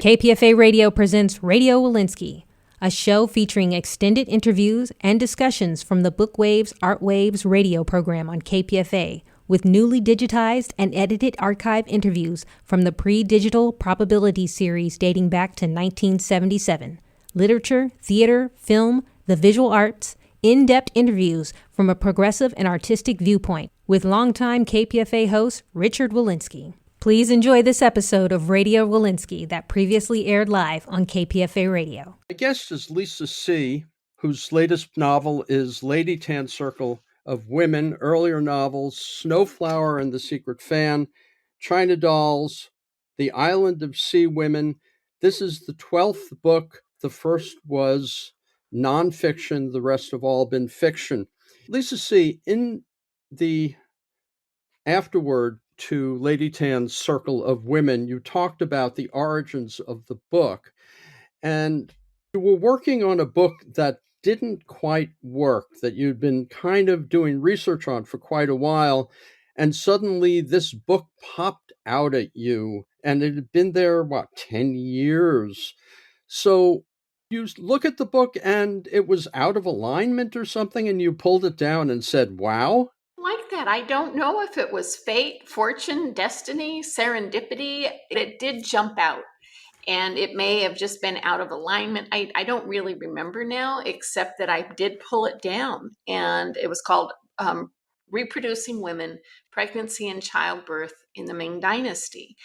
KPFA Radio presents Radio Wolinsky, a show featuring extended interviews and discussions from the Book Waves Art Waves radio program on KPFA, with newly digitized and edited archive interviews from the pre-digital probability series dating back to 1977. Literature, theater, film, the visual arts, in-depth interviews from a progressive and artistic viewpoint, with longtime KPFA host Richard Wolinsky. Please enjoy this episode of Radio Wolinsky that previously aired live on KPFA Radio. My guest is Lisa C., whose latest novel is Lady Tan Circle of Women, earlier novels Snowflower and the Secret Fan, China Dolls, The Island of Sea Women. This is the 12th book. The first was nonfiction. The rest have all been fiction. Lisa C., in the afterword to Lady Tan's Circle of Women, you talked about the origins of the book, and you were working on a book that didn't quite work, that you'd been kind of doing research on for quite a while, and suddenly this book popped out at you, and it had been there, 10 years? So you look at the book and it was out of alignment or something, and you pulled it down and said, wow. Like that. I don't know if it was fate, fortune, destiny, serendipity. It did jump out, and it may have just been out of alignment. I don't really remember now, except that I did pull it down, and it was called Reproducing Women, Pregnancy and Childbirth in the Ming Dynasty.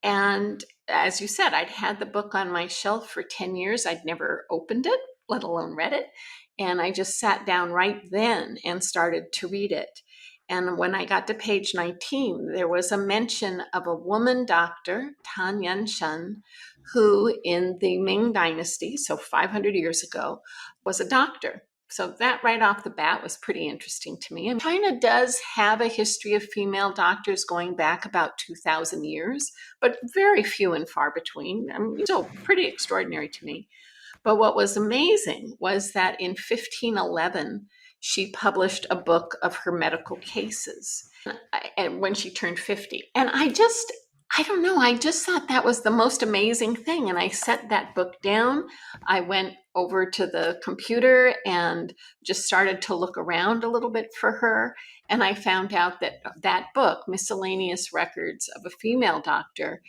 And as you said, I'd had the book on my shelf for 10 years. I'd never opened it, let alone read it. And I just sat down right then and started to read it. And when I got to page 19, there was a mention of a woman doctor, Tan Yanshan, who in the Ming Dynasty, so 500 years ago, was a doctor. So that right off the bat was pretty interesting to me. And China does have a history of female doctors going back about 2,000 years, but very few and far between. I mean, still pretty extraordinary to me. But what was amazing was that in 1511, she published a book of her medical cases and when she turned 50. And I don't know, I just thought that was the most amazing thing. And I set that book down. I went over to the computer and just started to look around a little bit for her. And I found out that that book, Miscellaneous Records of a Female Doctor,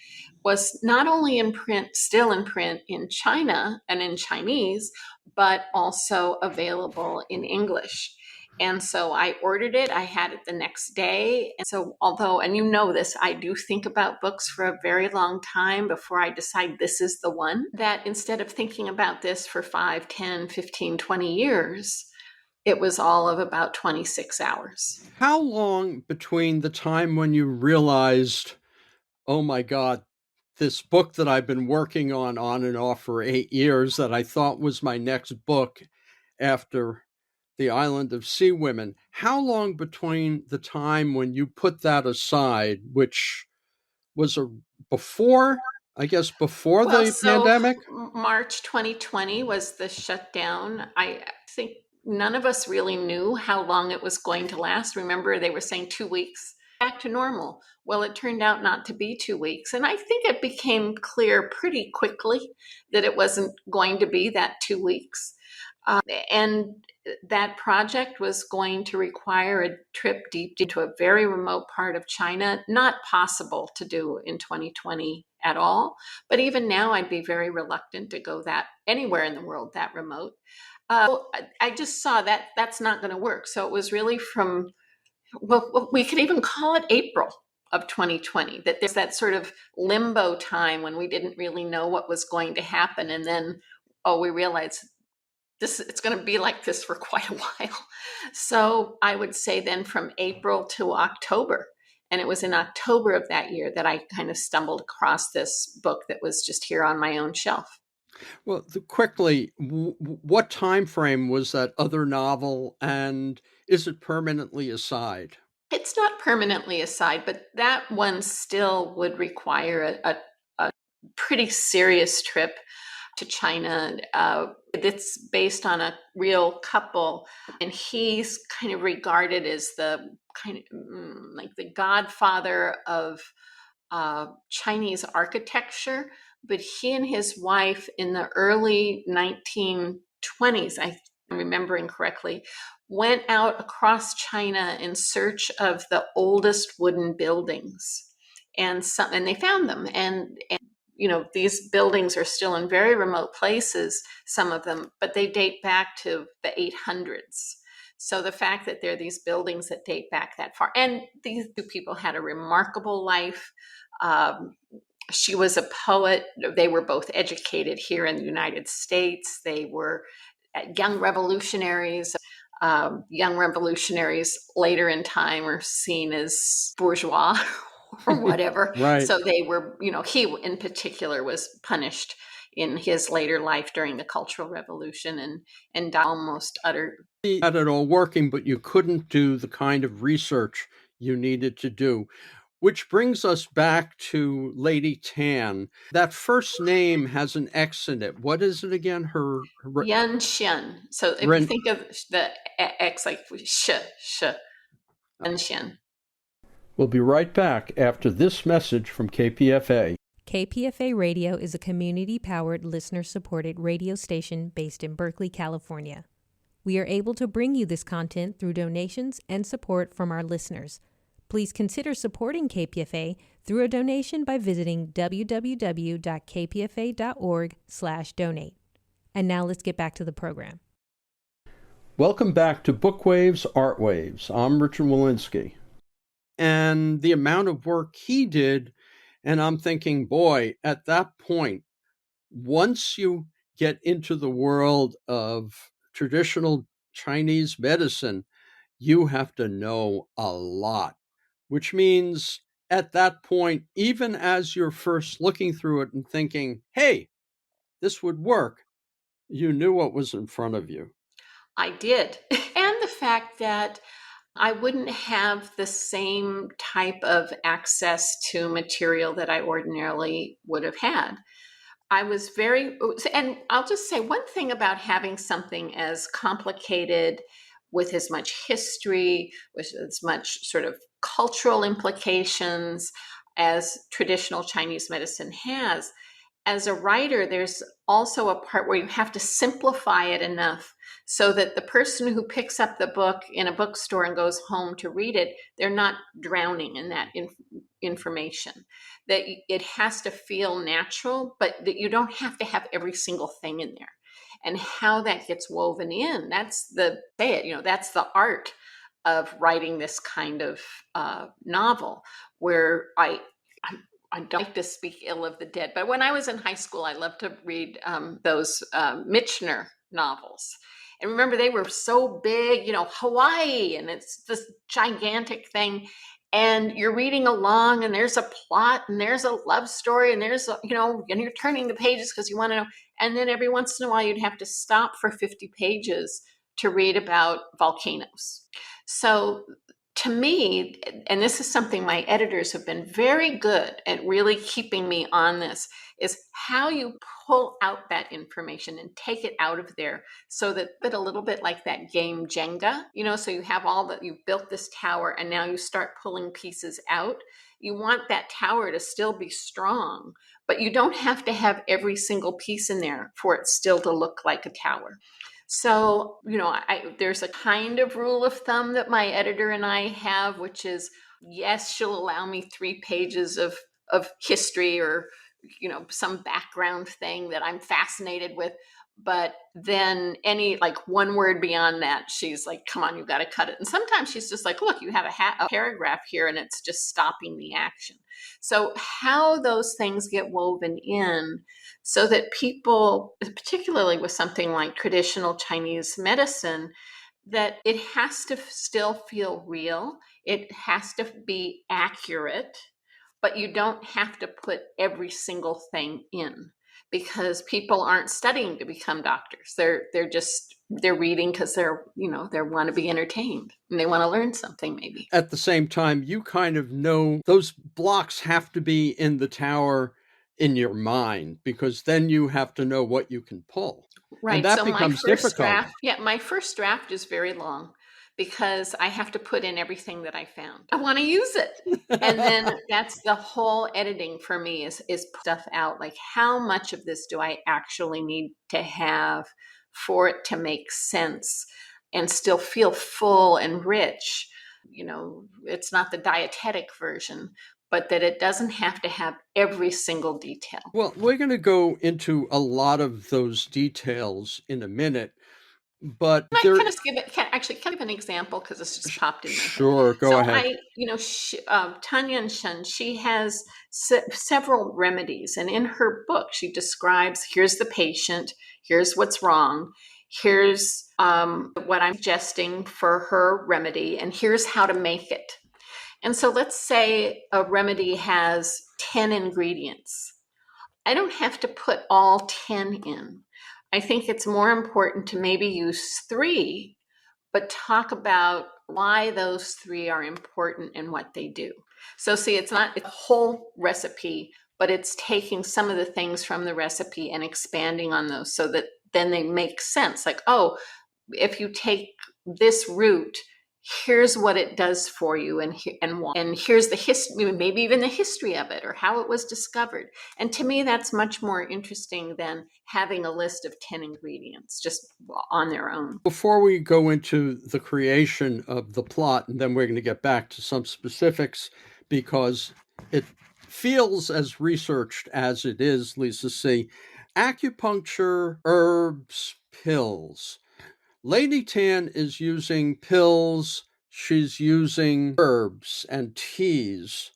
was not only in print, still in print in China and in Chinese, but also available in English. And so I ordered it. I had it the next day. And so although, and you know this, I do think about books for a very long time before I decide this is the one, that instead of thinking about this for 5, 10, 15, 20 years, it was all of about 26 hours. How long between the time when you realized, oh my God, this book that I've been working on and off for 8 years that I thought was my next book after The Island of Sea Women, how long between the time when you put that aside, which was before the pandemic? March 2020 was the shutdown. I think none of us really knew how long it was going to last. Remember, they were saying 2 weeks back to normal. Well, it turned out not to be 2 weeks. And I think it became clear pretty quickly that it wasn't going to be that 2 weeks. And that project was going to require a trip deep into a very remote part of China, not possible to do in 2020 at all. But even now, I'd be very reluctant to go that anywhere in the world that remote. I just saw that that's not going to work. So it was really from, well, we could even call it April of 2020, that there's that sort of limbo time when we didn't really know what was going to happen. And then, we realized it's going to be like this for quite a while. So I would say then from April to October. And it was in October of that year that I kind of stumbled across this book that was just here on my own shelf. Well, quickly, what time frame was that other novel, and is it permanently aside? It's not permanently aside, but that one still would require a pretty serious trip to China. It's based on a real couple, and he's kind of regarded as the kind of like the godfather of Chinese architecture, but he and his wife in the early 1920s, I'm remembering correctly, went out across China in search of the oldest wooden buildings. And they found them. And these buildings are still in very remote places, some of them, but they date back to the 800s. So the fact that there are these buildings that date back that far, and these two people had a remarkable life. She was a poet. They were both educated here in the United States. They were young revolutionaries. Young revolutionaries later in time are seen as bourgeois or whatever. Right. So they were, he in particular was punished in his later life during the Cultural Revolution and almost utter. You had it all working, but you couldn't do the kind of research you needed to do. Which brings us back to Lady Tan. That first name has an X in it. What is it again? Her Yan Xian. So if you think of the X like sh, Yan Xian. We'll be right back after this message from KPFA. KPFA Radio is a community-powered, listener-supported radio station based in Berkeley, California. We are able to bring you this content through donations and support from our listeners. Please consider supporting KPFA through a donation by visiting www.kpfa.org/donate. And now let's get back to the program. Welcome back to Book Waves, Art Waves. I'm Richard Wolinsky. And the amount of work he did, and I'm thinking, boy, at that point, once you get into the world of traditional Chinese medicine, you have to know a lot. Which means at that point, even as you're first looking through it and thinking, hey, this would work, you knew what was in front of you. I did. And the fact that I wouldn't have the same type of access to material that I ordinarily would have had. I was and I'll just say one thing about having something as complicated with as much history, with as much sort of cultural implications as traditional Chinese medicine has. As a writer, there's also a part where you have to simplify it enough so that the person who picks up the book in a bookstore and goes home to read it, they're not drowning in that information. That it has to feel natural, but that you don't have to have every single thing in there. And how that gets woven in, that's that's the art of writing this kind of novel, where I don't like to speak ill of the dead, but when I was in high school, I loved to read those Michener novels. And remember, they were so big, Hawaii, and it's this gigantic thing. And you're reading along, and there's a plot, and there's a love story, and there's, and you're turning the pages because you want to know. And then every once in a while, you'd have to stop for 50 pages to read about volcanoes. So to me, and this is something my editors have been very good at really keeping me on this, is how you pull out that information and take it out of there so that a little bit like that game Jenga, so you have you've built this tower and now you start pulling pieces out. You want that tower to still be strong, but you don't have to have every single piece in there for it still to look like a tower. So, there's a kind of rule of thumb that my editor and I have, which is, yes, she'll allow me 3 pages of history or, some background thing that I'm fascinated with. But then any one word beyond that, she's like, come on, you've got to cut it. And sometimes she's just like, look, you have a paragraph here and it's just stopping the action. So how those things get woven in so that people, particularly with something like traditional Chinese medicine, that it has to still feel real. It has to be accurate, but you don't have to put every single thing in. Because people aren't studying to become doctors. They're reading because they want to be entertained and they want to learn something maybe. At the same time, you kind of know those blocks have to be in the tower in your mind, because then you have to know what you can pull. Right. And that so becomes my first difficult. Draft, my first draft is very long. because I have to put in everything that I found. I want to use it. And then that's the whole editing for me is stuff out. Like, how much of this do I actually need to have for it to make sense and still feel full and rich? It's not the dietetic version, but that it doesn't have to have every single detail. Well, we're going to go into a lot of those details in a minute, but I kind of skip it. Can I give an example because this just popped in my head? Sure, go ahead. Tanya Shen, she has several remedies, and in her book, she describes: here's the patient, here's what's wrong, here's what I'm suggesting for her remedy, and here's how to make it. And so, let's say a remedy has 10 ingredients. I don't have to put all 10 in. I think it's more important to maybe use 3, but talk about why those 3 are important and what they do. So see, it's not a whole recipe, but it's taking some of the things from the recipe and expanding on those so that then they make sense. Like, oh, if you take this root, here's what it does for you, and here's the history, maybe even the history of it or how it was discovered. And to me, that's much more interesting than having a list of 10 ingredients just on their own. Before we go into the creation of the plot, and then we're going to get back to some specifics, because it feels as researched as it is, Lisa C. Acupuncture, herbs, pills. Lady Tan is using pills, she's using herbs and teas.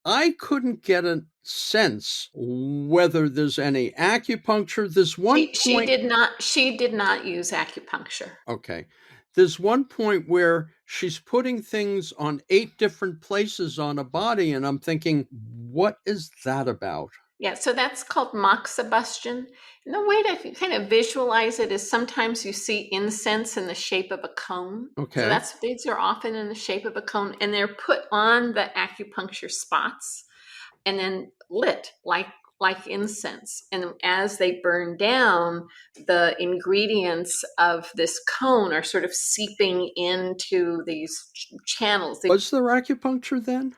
I couldn't get a sense whether there's any acupuncture. There's one point... She did not use acupuncture. Okay. There's one point where she's putting things on 8 different places on a body, and I'm thinking, what is that about? Yeah, so that's called moxibustion. And the way to kind of visualize it is sometimes you see incense in the shape of a cone. Okay. So these are often in the shape of a cone, and they're put on the acupuncture spots and then lit like incense. And as they burn down, the ingredients of this cone are sort of seeping into these channels. Was there acupuncture then?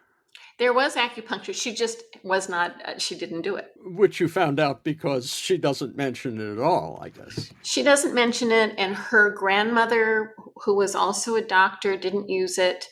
There was acupuncture. She just was not, she didn't do it. Which you found out because she doesn't mention it at all, I guess. She doesn't mention it, and her grandmother, who was also a doctor, didn't use it.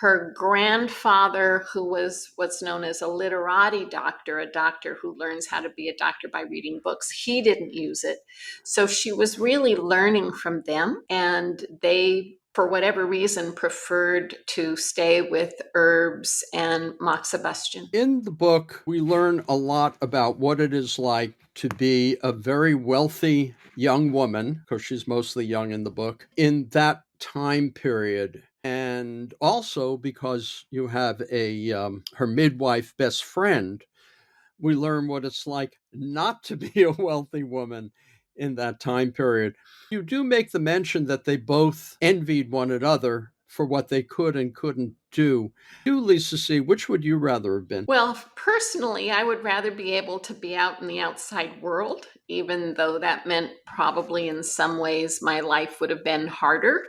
Her grandfather, who was what's known as a literati doctor, a doctor who learns how to be a doctor by reading books, he didn't use it. So she was really learning from them, and they, for whatever reason, preferred to stay with herbs and moxibustion. In the book, we learn a lot about what it is like to be a very wealthy young woman, because she's mostly young in the book, in that time period. And also because you have her midwife best friend, we learn what it's like not to be a wealthy woman in that time period. You do make the mention that they both envied one another for what they could and couldn't do. You, Lisa C., which would you rather have been? Well, personally, I would rather be able to be out in the outside world, even though that meant probably in some ways my life would have been harder.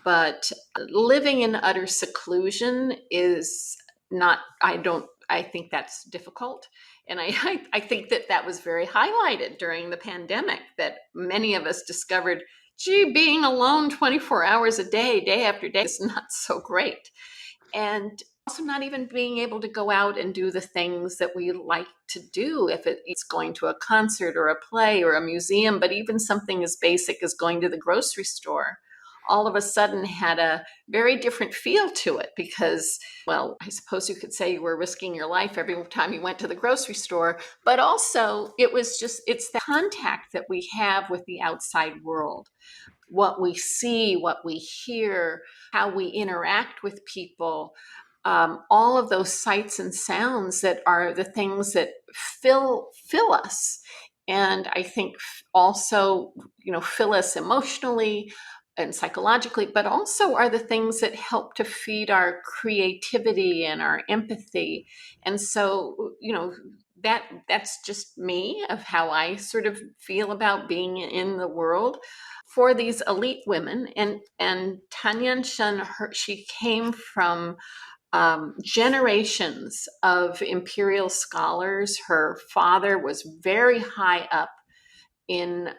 But living in utter seclusion is not, I think that's difficult. And I think that was very highlighted during the pandemic, that many of us discovered, gee, being alone 24 hours a day, day after day, is not so great. And also not even being able to go out and do the things that we like to do, if it's going to a concert or a play or a museum, but even something as basic as going to the grocery store, all of a sudden had a very different feel to it because, well, I suppose you could say you were risking your life every time you went to the grocery store, but also it's the contact that we have with the outside world, what we see, what we hear, how we interact with people, all of those sights and sounds that are the things that fill us. And I think also, fill us emotionally and psychologically, but also are the things that help to feed our creativity and our empathy. And so, that's just me, of how I sort of feel about being in the world for these elite women. And Tanyan Shen, she came from generations of imperial scholars. Her father was very high up in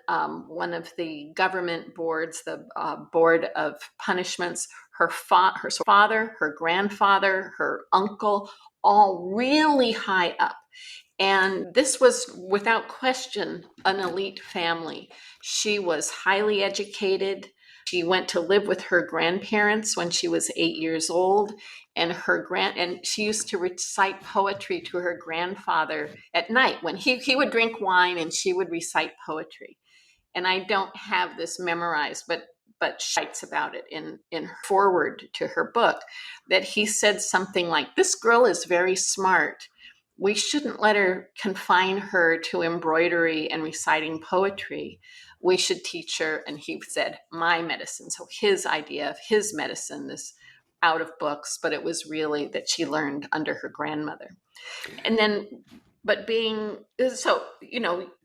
one of the government boards, the Board of Punishments. Her father, her grandfather, her uncle, all really high up. And this was, without question, an elite family. She was highly educated. She went to live with her grandparents when she was 8 years old, and she used to recite poetry to her grandfather at night when he would drink wine and she would recite poetry. And I don't have this memorized, but she writes about it in forward to her book, that he said something like, "This girl is very smart. We shouldn't let her confine her to embroidery and reciting poetry. We should teach her," and he said, "my medicine." So his idea of his medicine is out of books, but it was really that she learned under her grandmother. And then, but being so,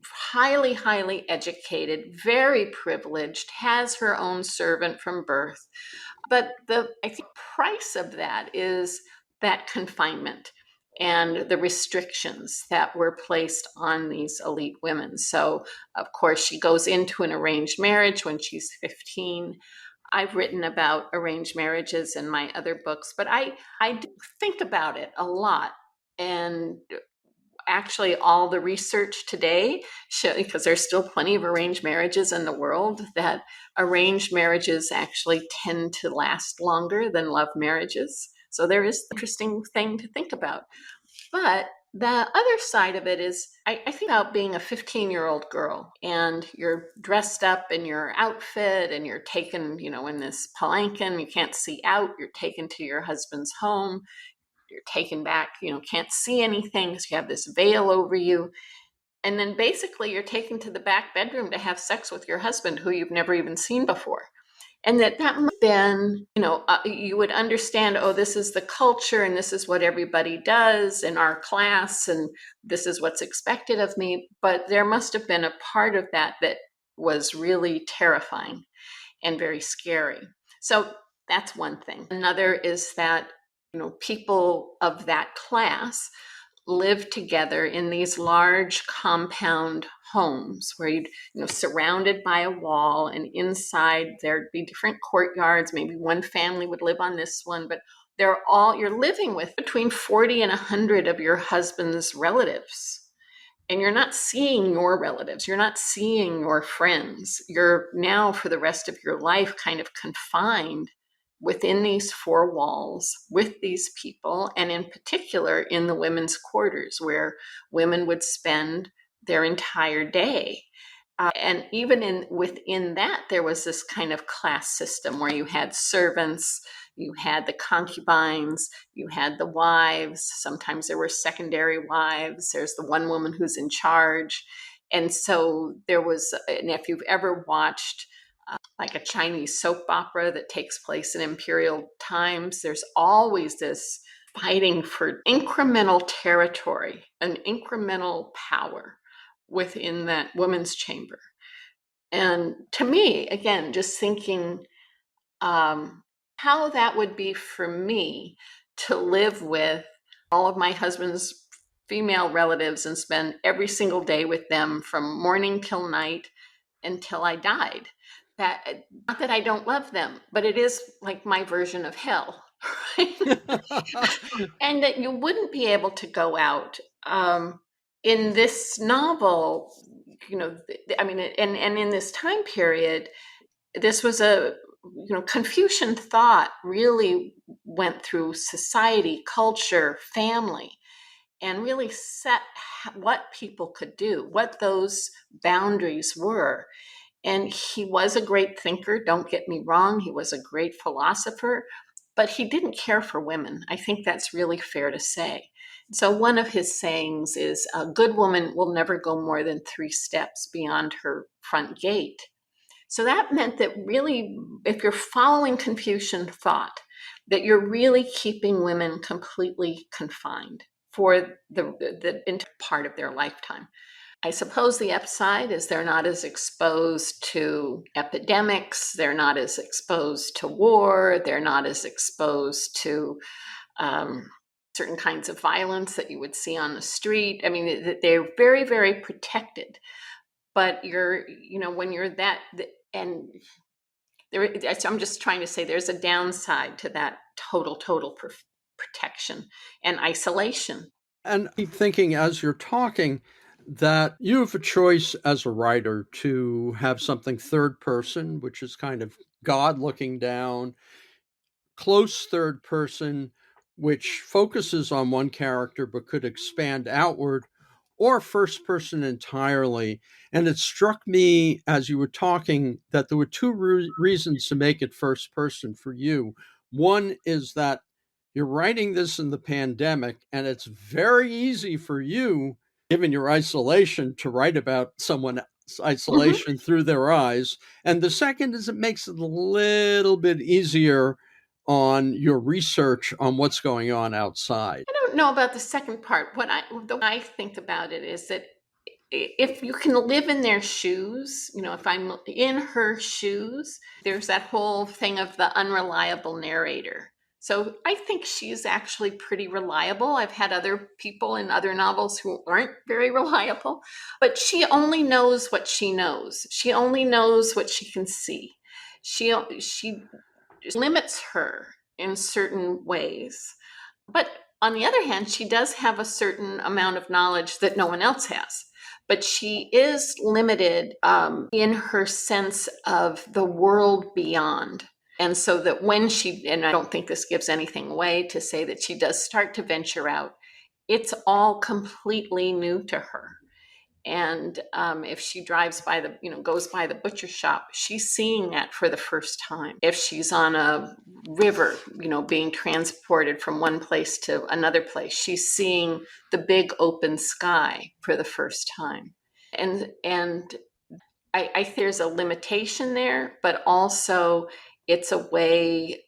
highly, highly educated, very privileged, has her own servant from birth. But I think price of that is that confinement and the restrictions that were placed on these elite women. So, of course, she goes into an arranged marriage when she's 15. I've written about arranged marriages in my other books, but I do think about it a lot. And actually, all the research today show, because there's still plenty of arranged marriages in the world, that arranged marriages actually tend to last longer than love marriages. So there is an interesting thing to think about. But the other side of it is, I think about being a 15-year-old girl, and you're dressed up in your outfit and you're taken, in this palanquin, you can't see out, you're taken to your husband's home, you're taken back, can't see anything because you have this veil over you. And then basically you're taken to the back bedroom to have sex with your husband, who you've never even seen before. And that must have been, you would understand, oh, this is the culture and this is what everybody does in our class and this is what's expected of me. But there must have been a part of that was really terrifying and very scary. So that's one thing. Another is that, people of that class lived together in these large compound homes where you'd, surrounded by a wall, and inside there'd be different courtyards. Maybe one family would live on this one, but you're living with between 40 and 100 of your husband's relatives. And you're not seeing your relatives. You're not seeing your friends. You're now, for the rest of your life, kind of confined within these four walls with these people, and in particular in the women's quarters, where women would spend their entire day. And even within that, there was this kind of class system where you had servants, you had the concubines, you had the wives. Sometimes there were secondary wives. There's the one woman who's in charge. And so there was, and if you've ever watched like a Chinese soap opera that takes place in imperial times, there's always this fighting for incremental territory and incremental power within that women's chamber. And to me, again, just thinking how that would be for me to live with all of my husband's female relatives and spend every single day with them from morning till night until I died. That, not that I don't love them, but it is like my version of hell, right? And that you wouldn't be able to go out. In this novel, I mean, and in this time period, this was Confucian thought really went through society, culture, family, and really set what people could do, what those boundaries were. And he was a great thinker, don't get me wrong. He was a great philosopher, but he didn't care for women. I think that's really fair to say. So one of his sayings is, a good woman will never go more than 3 steps beyond her front gate. So that meant that really, if you're following Confucian thought, that you're really keeping women completely confined. for the part of their lifetime. I suppose the upside is they're not as exposed to epidemics, they're not as exposed to war, they're not as exposed to certain kinds of violence that you would see on the street. I mean, they're very, very protected. But when you're that, and I'm just trying to say there's a downside to that total protection and isolation. And I keep thinking as you're talking that you have a choice as a writer to have something third person, which is kind of God looking down, close third person, which focuses on one character but could expand outward, or first person entirely. And it struck me as you were talking that there were two reasons to make it first person for you. One is that you're writing this in the pandemic, and it's very easy for you, given your isolation, to write about someone's isolation through their eyes. And the second is it makes it a little bit easier on your research on what's going on outside. I don't know about the second part. The way I think about it is that if you can live in their shoes, if I'm in her shoes, there's that whole thing of the unreliable narrator. So I think she's actually pretty reliable. I've had other people in other novels who aren't very reliable, but she only knows what she knows. She only knows what she can see. She limits her in certain ways. But on the other hand, she does have a certain amount of knowledge that no one else has. But she is limited in her sense of the world beyond. And so that and I don't think this gives anything away to say that she does start to venture out, it's all completely new to her. And if she drives by goes by the butcher shop, she's seeing that for the first time. If she's on a river, being transported from one place to another place, she's seeing the big open sky for the first time. And I think there's a limitation there, but also it's a way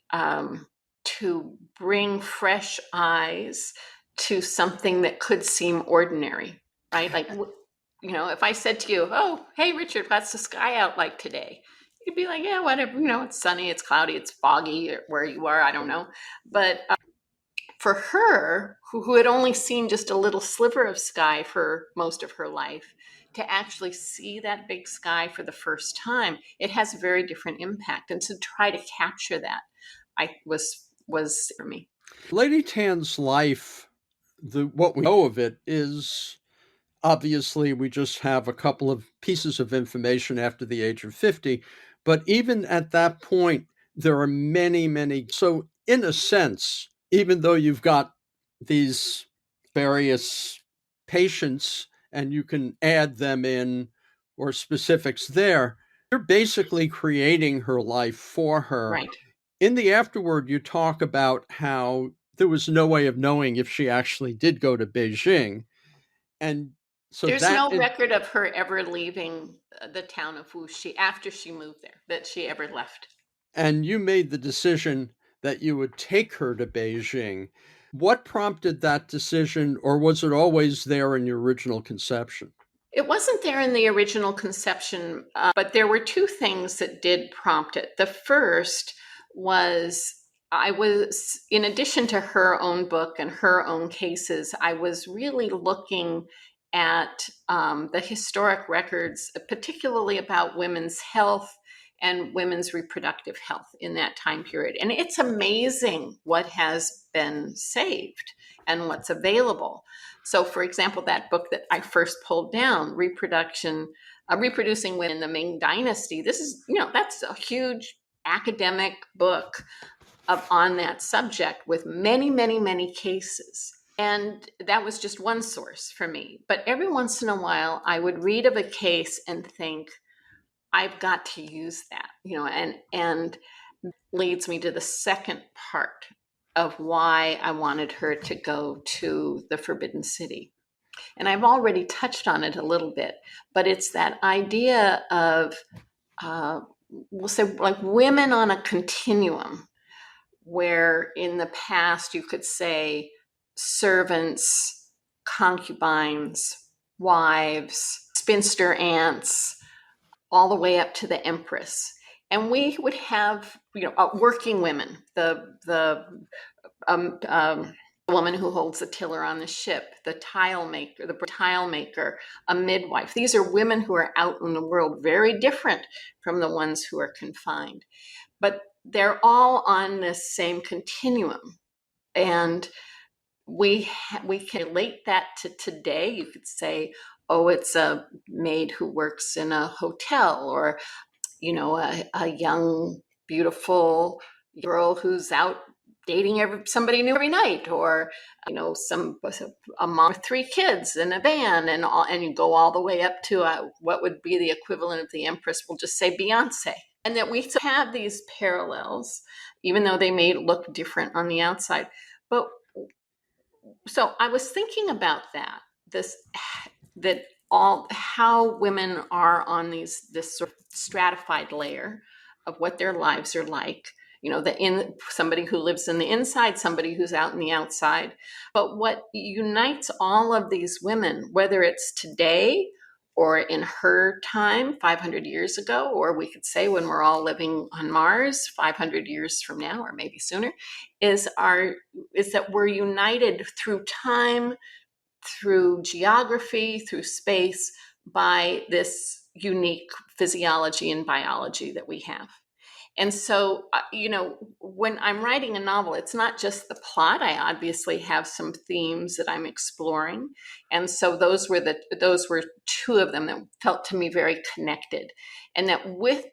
to bring fresh eyes to something that could seem ordinary, right? Like, if I said to you, "Oh, hey, Richard, what's the sky out like today?" You'd be like, "Yeah, whatever. It's sunny, it's cloudy, it's foggy where you are. I don't know." But for her, who had only seen just a little sliver of sky for most of her life, to actually see that big sky for the first time, it has a very different impact. And to try to capture that, was for me. Lady Tan's life, what we know of it is obviously we just have a couple of pieces of information after the age of 50. But even at that point, there are many, many. So in a sense, even though you've got these various patients and you can add them in or specifics there, you're basically creating her life for her. Right. In the afterword, you talk about how there was no way of knowing if she actually did go to Beijing. And so there's no record of her ever leaving the town of Wuxi after she moved there, that she ever left. And you made the decision that you would take her to Beijing. What prompted that decision, or was it always there in your original conception? It wasn't there in the original conception, but there were two things that did prompt it. The first was in addition to her own book and her own cases, I was really looking at the historic records, particularly about women's health and women's reproductive health in that time period. And it's amazing what has been saved and what's available. So, for example, that book that I first pulled down, Reproducing Women in the Ming Dynasty, this is, that's a huge academic book on that subject with many, many, many cases. And that was just one source for me. But every once in a while, I would read of a case and think, I've got to use that, and leads me to the second part of why I wanted her to go to the Forbidden City. And I've already touched on it a little bit, but it's that idea of, we'll say, like women on a continuum, where in the past you could say servants, concubines, wives, spinster aunts, all the way up to the empress. And we would have, working women, the woman who holds the tiller on the ship, the tile maker, a midwife. These are women who are out in the world, very different from the ones who are confined. But they're all on this same continuum. And we can relate that to today. You could say, oh, it's a maid who works in a hotel, or a young, beautiful girl who's out dating somebody new every night, or a mom with 3 kids and a van, and you go all the way up to what would be the equivalent of the empress. We'll just say Beyonce. And that we have these parallels, even though they may look different on the outside. But so I was thinking about that all how women are on this sort of stratified layer of what their lives are like. Somebody who lives in the inside, somebody who's out in the outside. But what unites all of these women, whether it's today or in her time 500 years ago, or we could say when we're all living on Mars 500 years from now, or maybe sooner, is that we're united through time, through geography, through space, by this unique physiology and biology that we have. And so, when I'm writing a novel, it's not just the plot. I obviously have some themes that I'm exploring. And so those were 2 of them that felt to me very connected. And that with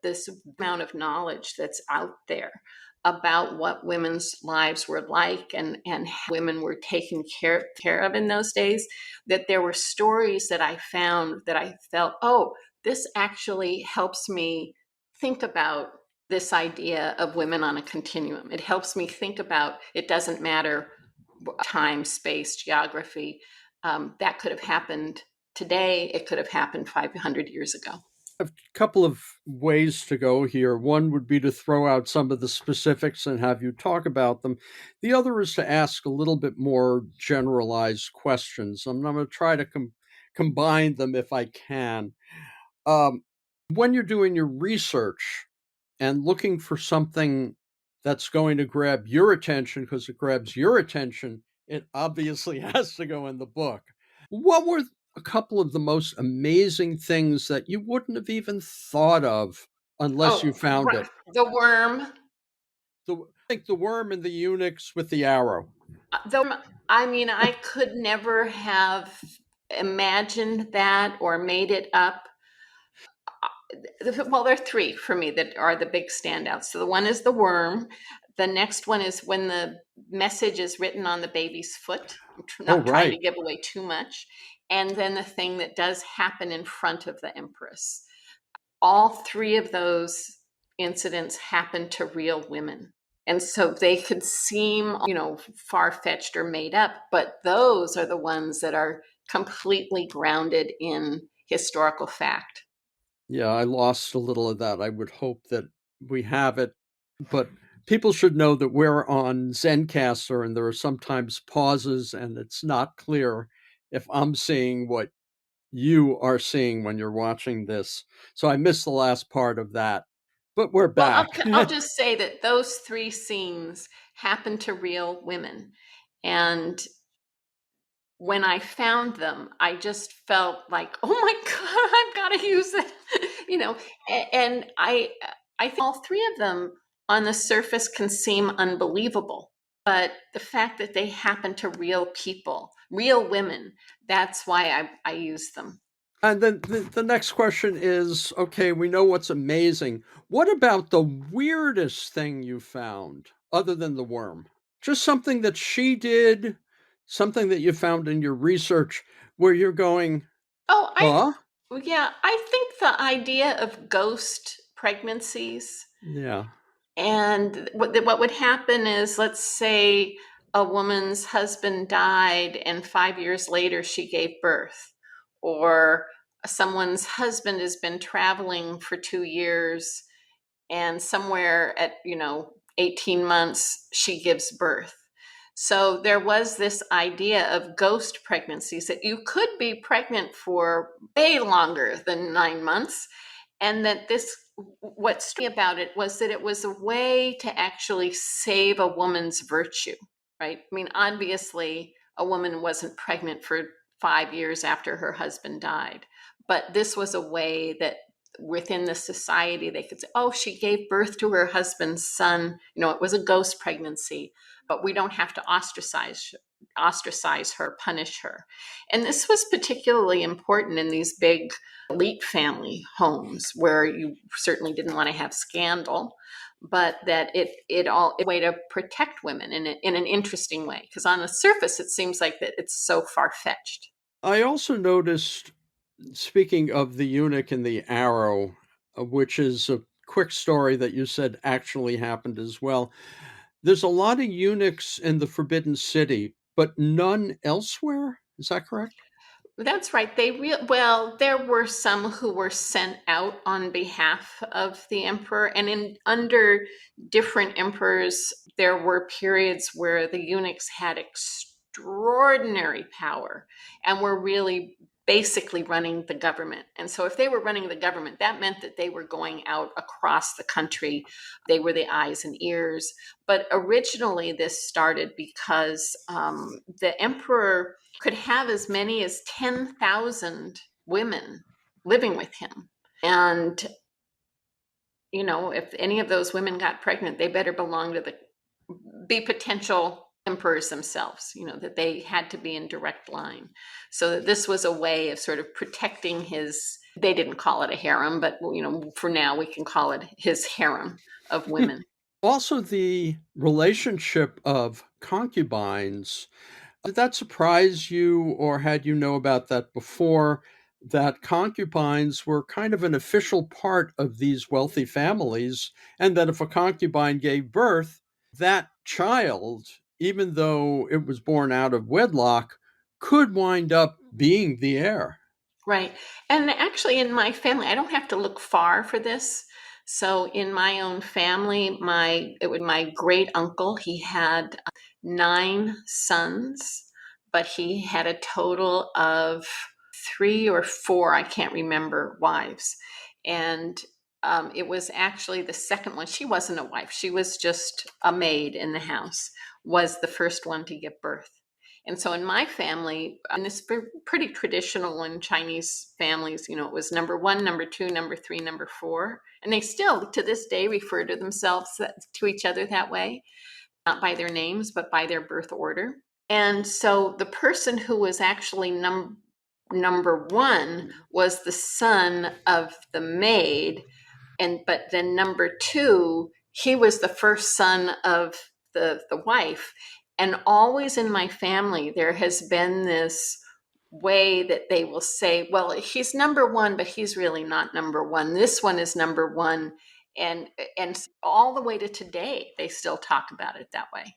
this amount of knowledge that's out there about what women's lives were like, and how women were taken care of in those days, that there were stories that I found that I felt, oh, this actually helps me think about this idea of women on a continuum. It helps me think about, it doesn't matter time, space, geography. That could have happened today. It could have happened 500 years ago. A couple of ways to go here. One would be to throw out some of the specifics and have you talk about them. The other is to ask a little bit more generalized questions. I'm going to try to combine them if I can. When you're doing your research and looking for something that's going to grab your attention, because it grabs your attention, it obviously has to go in the book. What were a couple of the most amazing things that you wouldn't have even thought of unless you found it? The worm. Like the worm and the eunuchs with the arrow. I could never have imagined that or made it up. Well, there are 3 for me that are the big standouts. So the one is the worm. The next one is when the message is written on the baby's foot. I'm not trying to give away too much. And then the thing that does happen in front of the empress. All 3 of those incidents happen to real women. And so they could seem, far-fetched or made up, but those are the ones that are completely grounded in historical fact. Yeah, I lost a little of that. I would hope that we have it, but people should know that we're on Zencastr and there are sometimes pauses and it's not clear if I'm seeing what you are seeing when you're watching this. So I missed the last part of that, but we're back. Well, I'll just say that those 3 scenes happen to real women. And when I found them, I just felt like, oh my God, I've got to use it, and I think all 3 of them on the surface can seem unbelievable, but the fact that they happen to real people, real women, that's why I use them. And then the next question is, okay, we know what's amazing. What about the weirdest thing you found other than the worm? Just something that she did, something that you found in your research where you're going, I think the idea of ghost pregnancies. Yeah. And what would happen is, let's say a woman's husband died and 5 years later she gave birth, or someone's husband has been traveling for 2 years and somewhere at 18 months she gives birth. So there was this idea of ghost pregnancies, that you could be pregnant for way longer than 9 months. And that what struck me about it was that it was a way to actually save a woman's virtue, right? I mean, obviously, a woman wasn't pregnant for 5 years after her husband died, but this was a way that within the society they could say, oh, she gave birth to her husband's son, it was a ghost pregnancy, but we don't have to ostracize her, punish her. And this was particularly important in these big elite family homes where you certainly didn't want to have scandal, but that it all a way to protect women in an interesting way, because on the surface it seems like that it's so far-fetched. I also noticed, speaking of the eunuch and the arrow, which is a quick story that you said actually happened as well. There's a lot of eunuchs in the Forbidden City, but none elsewhere. Is that correct? That's right. Well, there were some who were sent out on behalf of the emperor, and under different emperors, there were periods where the eunuchs had extraordinary power and were really basically running the government. And so if they were running the government, that meant that they were going out across the country. They were the eyes and ears. But originally, this started because the emperor could have as many as 10,000 women living with him. And, if any of those women got pregnant, they better belong to be potential emperors themselves, that they had to be in direct line. So that this was a way of sort of protecting they didn't call it a harem, but, for now we can call it his harem of women. Also, the relationship of concubines. Did that surprise you, or had you know about that before, that concubines were kind of an official part of these wealthy families, and that if a concubine gave birth, that child, even though it was born out of wedlock, could wind up being the heir? Right. And actually, in my family, I don't have to look far for this. So, in my own family, my great uncle, he had 9 sons, but he had a total of 3 or 4, I can't remember, wives. And it was actually the second one. She wasn't a wife; she was just a maid in the house. Was the first one to give birth. And so in my family, and this is pretty traditional in Chinese families, it was number 1, number 2, number 3, number 4. And they still, to this day, refer to themselves to each other that way, not by their names, but by their birth order. And so the person who was actually number 1 was the son of the maid. But then number 2, he was the first son of the wife. And always in my family, there has been this way that they will say, well, he's number 1, but he's really not number 1. This one is number 1. And all the way to today, they still talk about it that way.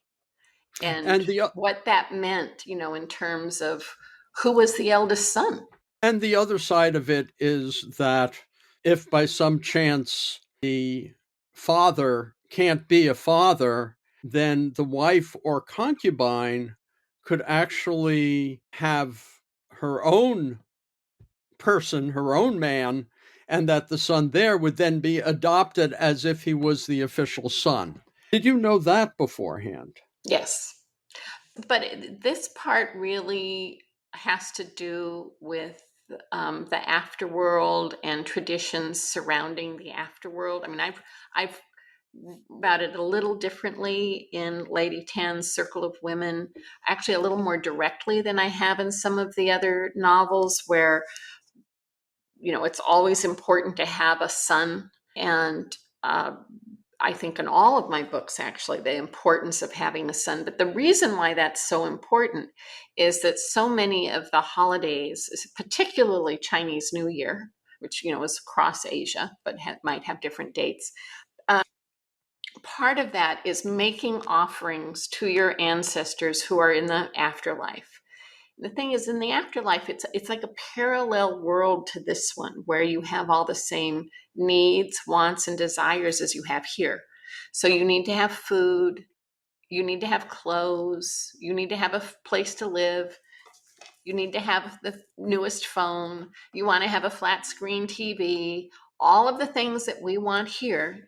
And what that meant, in terms of who was the eldest son. And the other side of it is that if by some chance the father can't be a father, then the wife or concubine could actually have her own person, her own man, and that the son there would then be adopted as if he was the official son. Did you know that beforehand? Yes. But this part really has to do with the afterworld and traditions surrounding the afterworld. I mean, I've about it a little differently in Lady Tan's Circle of Women, actually a little more directly than I have in some of the other novels where, it's always important to have a son. And I think in all of my books, actually, the importance of having a son. But the reason why that's so important is that so many of the holidays, particularly Chinese New Year, which, is across Asia, but might have different dates, part of that is making offerings to your ancestors who are in the afterlife. The thing is, in the afterlife, it's like a parallel world to this one, where you have all the same needs, wants, and desires as you have here. So you need to have food, You need to have clothes. You need to have a place to live. You need to have the newest phone. You want to have a flat screen TV. All of the things that we want here,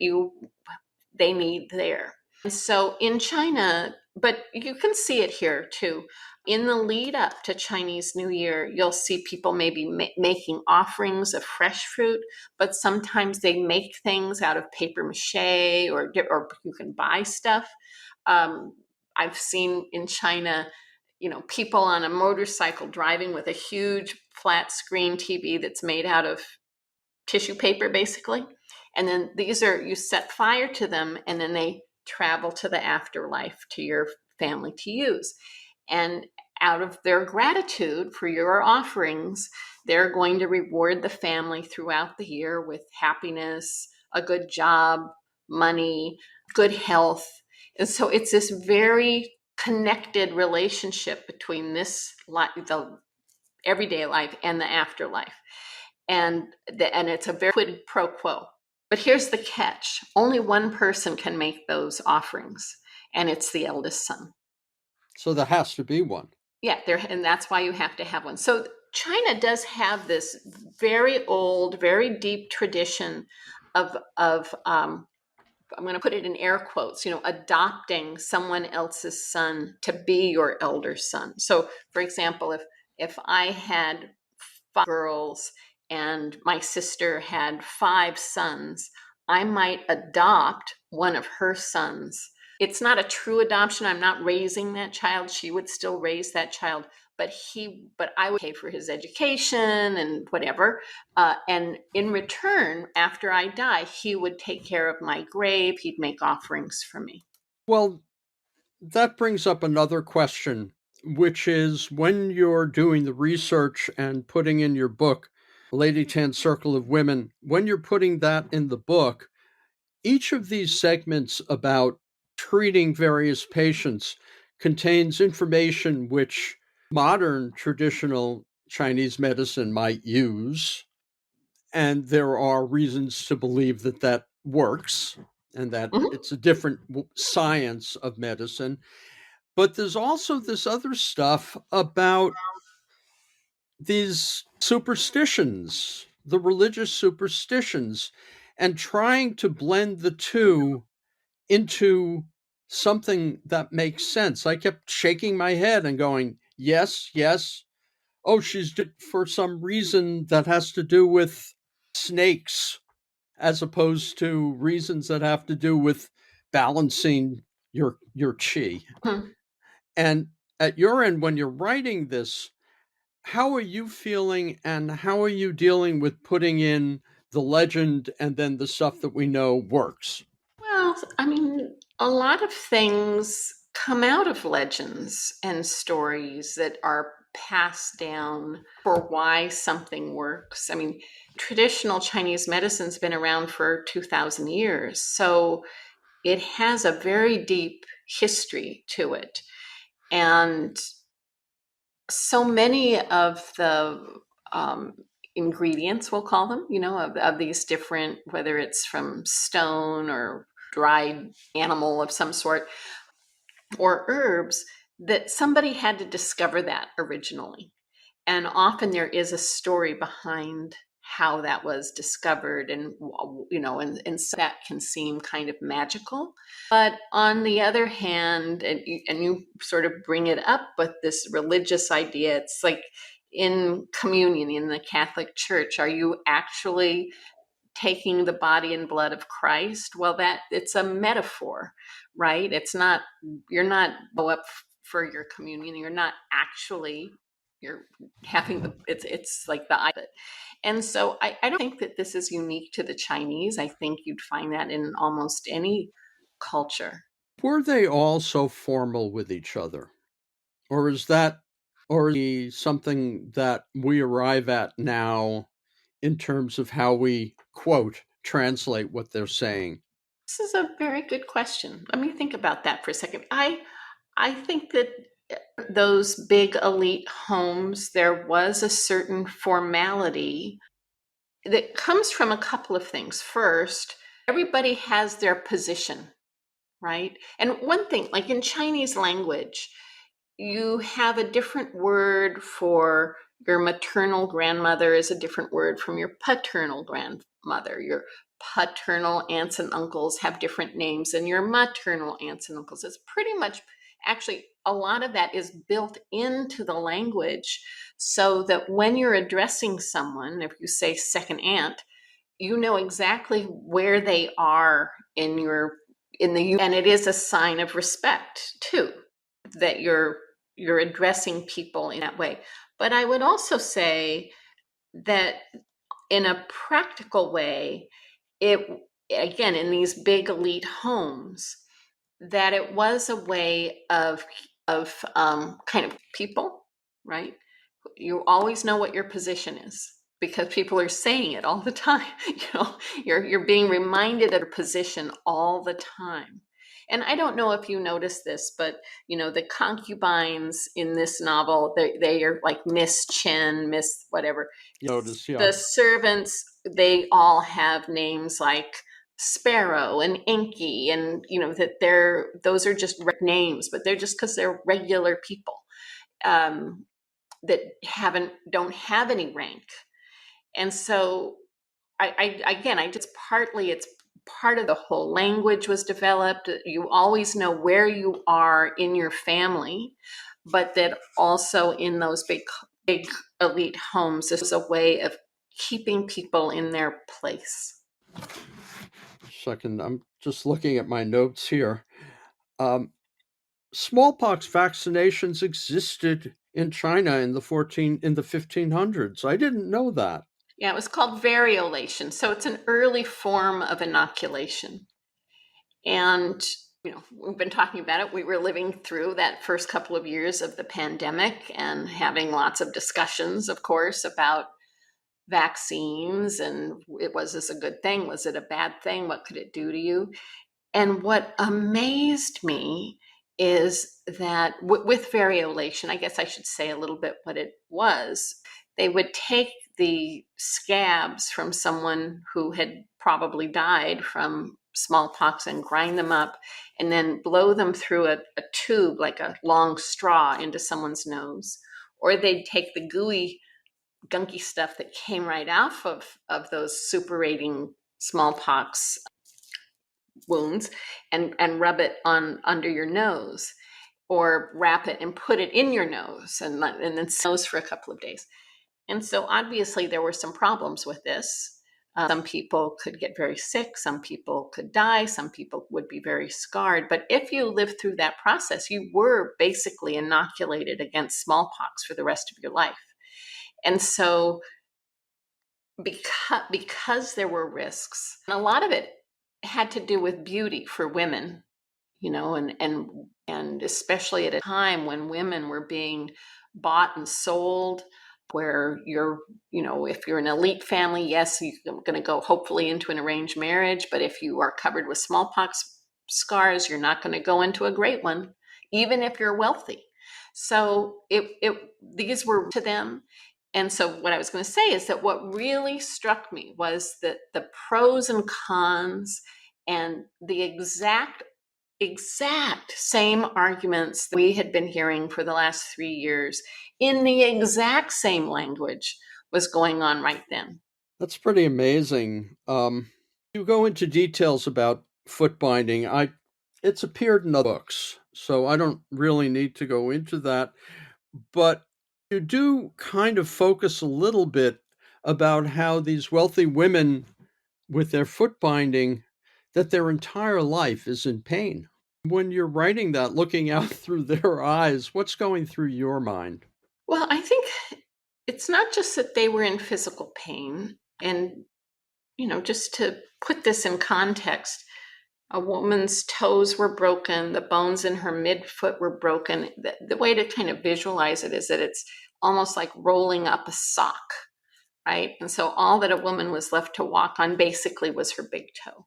they need there. And so in China, but you can see it here too. In the lead up to Chinese New Year, you'll see people maybe making offerings of fresh fruit, but sometimes they make things out of paper mache, or you can buy stuff. I've seen in China, people on a motorcycle driving with a huge flat screen TV that's made out of tissue paper, basically. And then you set fire to them, and then they travel to the afterlife to your family to use. And out of their gratitude for your offerings, they're going to reward the family throughout the year with happiness, a good job, money, good health. And so it's this very connected relationship between the everyday life and the afterlife. And it's a very quid pro quo. But here's the catch. Only one person can make those offerings, and it's the eldest son. So there has to be one. Yeah, and that's why you have to have one. So China does have this very old, very deep tradition of I'm going to put it in air quotes, adopting someone else's son to be your elder son. So, for example, if I had 5 girls and my sister had 5 sons, I might adopt one of her sons. It's not a true adoption. I'm not raising that child. She would still raise that child, but I would pay for his education and whatever. And in return, after I die, he would take care of my grave. He'd make offerings for me. Well, that brings up another question, which is when you're doing the research and putting in your book, Lady Tan's Circle of Women, when you're putting that in the book, each of these segments about treating various patients contains information which modern traditional Chinese medicine might use. And there are reasons to believe that that works and that it's a different science of medicine. But there's also this other stuff about these superstitions, the religious superstitions, and trying to blend the two into something that makes sense. I kept shaking my head and going, yes, yes. Oh, she's for some reason that has to do with snakes as opposed to reasons that have to do with balancing your chi. Mm-hmm. And at your end, when you're writing this, how are you feeling and how are you dealing with putting in the legend and then the stuff that we know works? Well, I mean, a lot of things come out of legends and stories that are passed down for why something works. I mean, traditional Chinese medicine's been around for 2,000 years, so it has a very deep history to it. And so many of the ingredients, we'll call them, of these different, whether it's from stone or dried animal of some sort or herbs, that somebody had to discover that originally. And often there is a story behind how that was discovered, and so that can seem kind of magical. But on the other hand, and you sort of bring it up with this religious idea, it's like in communion in the Catholic Church, are you actually taking the body and blood of Christ? Well, it's a metaphor, right? You're not go up for your communion. You're having it's like the opposite. And so I don't think that this is unique to the Chinese. I think you'd find that in almost any culture. Were they all so formal with each other? Or is something that we arrive at now in terms of how we, quote, translate what they're saying? This is a very good question. Let me think about that for a second. I think that those big elite homes, there was a certain formality that comes from a couple of things. First, everybody has their position right? And one thing, like in Chinese language, you have a different word for your maternal grandmother is a different word from your paternal grandmother. Your paternal aunts and uncles have different names than your maternal aunts and uncles. It's pretty much, actually, a lot of that is built into the language so that when you're addressing someone, if you say second aunt, you know exactly where they are and it is a sign of respect too, that you're addressing people in that way. But I would also say that in a practical way, it, again, in these big elite homes, that it was a way of kind of people, right? You always know what your position is because people are saying it all the time. You're being reminded of a position all the time. And I don't know if you noticed this, but the concubines in this novel, they are like Miss Chen, Miss whatever. Notice, yeah. The servants, they all have names like Sparrow and Inky, and that those are just names, but they're just because they're regular people. That don't have any rank. And so it's part of the whole language was developed. You always know where you are in your family, but that also in those big elite homes, this is a way of keeping people in their place. Second, I'm just looking at my notes here. Smallpox vaccinations existed in China in the 1500s. I didn't know that. Yeah, it was called variolation. So it's an early form of inoculation. And, we've been talking about it. We were living through that first couple of years of the pandemic and having lots of discussions, of course, about vaccines. And was this a good thing? Was it a bad thing? What could it do to you? And what amazed me is that with variolation, I guess I should say a little bit what it was. They would take the scabs from someone who had probably died from smallpox and grind them up and then blow them through a tube, like a long straw, into someone's nose. Or they'd take the gooey, gunky stuff that came right off of those suppurating smallpox wounds and rub it on under your nose, or wrap it and put it in your nose and then nose for a couple of days. And so obviously there were some problems with this. Some people could get very sick, some people could die, some people would be very scarred. But if you lived through that process, you were basically inoculated against smallpox for the rest of your life. And so because there were risks, and a lot of it had to do with beauty for women, and especially at a time when women were being bought and sold, where if you're an elite family, yes, you're going to go hopefully into an arranged marriage, but if you are covered with smallpox scars, you're not going to go into a great one, even if you're wealthy. So these were to them. And so what I was going to say is that what really struck me was that the pros and cons and the exact same arguments that we had been hearing for the last 3 years in the exact same language was going on right then. That's pretty amazing. You go into details about foot binding. It's appeared in other books, so I don't really need to go into that. But you do kind of focus a little bit about how these wealthy women with their foot binding, that their entire life is in pain. When you're writing that, looking out through their eyes, what's going through your mind? Well, I think it's not just that they were in physical pain. And, just to put this in context, a woman's toes were broken, the bones in her midfoot were broken. The way to kind of visualize it is that it's almost like rolling up a sock, right? And so all that a woman was left to walk on basically was her big toe.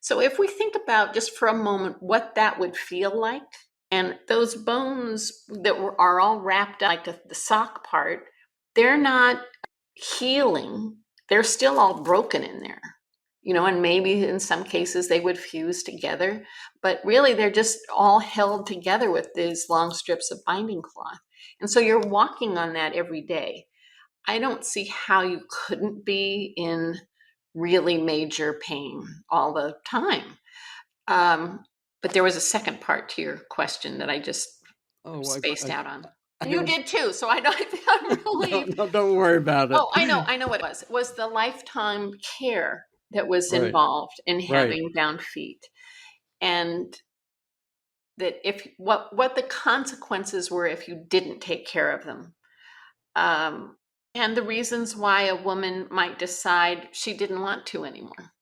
So if we think about just for a moment what that would feel like, and those bones that are all wrapped up, like the sock part, they're not healing. They're still all broken in there. and maybe in some cases they would fuse together, but really they're just all held together with these long strips of binding cloth. And so you're walking on that every day. I don't see how you couldn't be in really major pain all the time. But there was a second part to your question that I just spaced out on. You did too, so I'm really. No, don't worry about it. Oh, I know what it was. It was the lifetime care that was Right. involved in Right. having bound feet, and that if what the consequences were if you didn't take care of them, and the reasons why a woman might decide she didn't want to anymore.